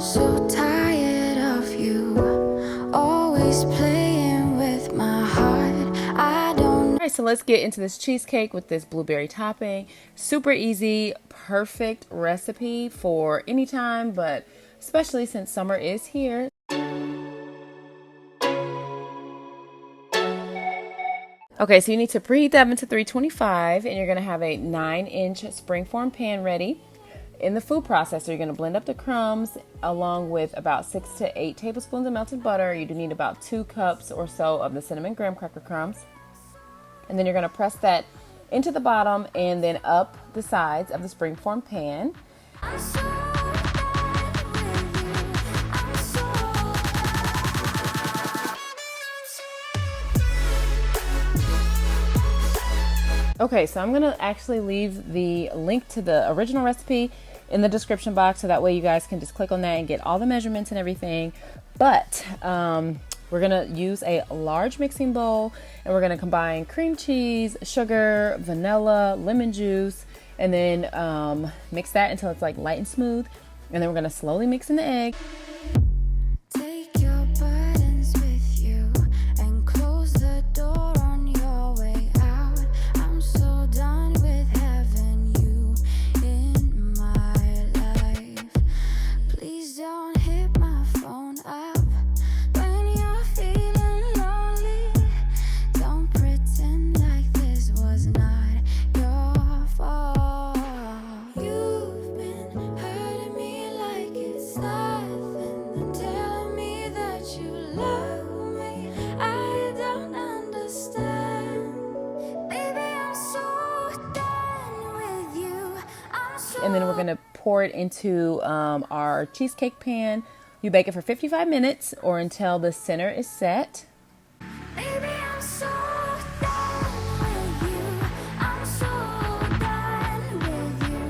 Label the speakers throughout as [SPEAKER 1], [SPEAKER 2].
[SPEAKER 1] so tired of you, always playing with my heart. I don't.
[SPEAKER 2] All right, so let's get into this cheesecake with this blueberry topping. Super easy, perfect recipe for any time, but especially since summer is here. Okay, so you need to preheat the oven to 325, and you're gonna have a 9-inch springform pan ready. In the food processor, you're gonna blend up the crumbs along with about 6 to 8 tablespoons of melted butter. You do need about 2 cups or so of the cinnamon graham cracker crumbs. And then you're gonna press that into the bottom and then up the sides of the springform pan.
[SPEAKER 1] I'm so done with you. I'm so
[SPEAKER 2] Okay, so I'm gonna actually leave the link to the original recipe in the description box so that way you guys can just click on that and get all the measurements and everything. But we're gonna use a large mixing bowl and we're gonna combine cream cheese, sugar, vanilla, lemon juice, and then mix that until it's like light and smooth. And then we're gonna slowly mix in the egg.
[SPEAKER 1] take your burdens with you and close the door on your way out. I'm so done with having you in my life. Please don't hit my phone up when you're feeling lonely. Don't pretend like this was not your fault. You've been hurting me like it's nothing, then telling me that you love me. I don't understand. Baby, I'm so done with you. I'm so
[SPEAKER 2] And then we're gonna pour it into our cheesecake pan. You bake it for 55 minutes or until the center is set.
[SPEAKER 1] Baby, I'm so done with you. I'm so done with you.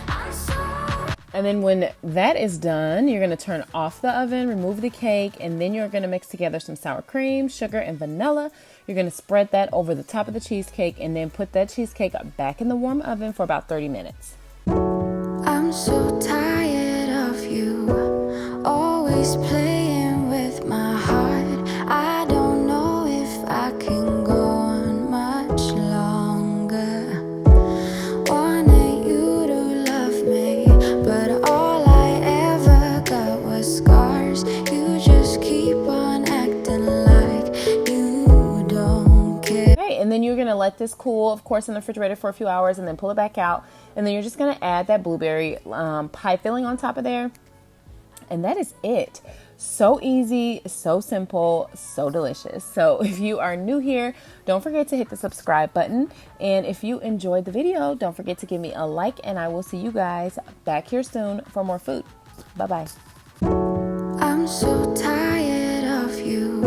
[SPEAKER 1] I'm so.
[SPEAKER 2] And then when that is done, you're gonna turn off the oven, remove the cake, and then you're gonna mix together some sour cream, sugar, and vanilla. You're gonna spread that over the top of the cheesecake and then put that cheesecake back in the warm oven for about 30 minutes.
[SPEAKER 1] I'm so tired of you, always playing with my heart. I don't know if I can go on much longer. Wanted you to love me, but all I ever got was scars. You just keep on acting like you don't care.
[SPEAKER 2] Okay, and then you're gonna let this cool, of course, in the refrigerator for a few hours and then pull it back out. And then you're just gonna add that blueberry pie filling on top of there. And that is it. So easy, so simple, so delicious. So if you are new here, don't forget to hit the subscribe button. And if you enjoyed the video, don't forget to give me a like, and I will see you guys back here soon for more food. Bye-bye.
[SPEAKER 1] I'm so tired of you,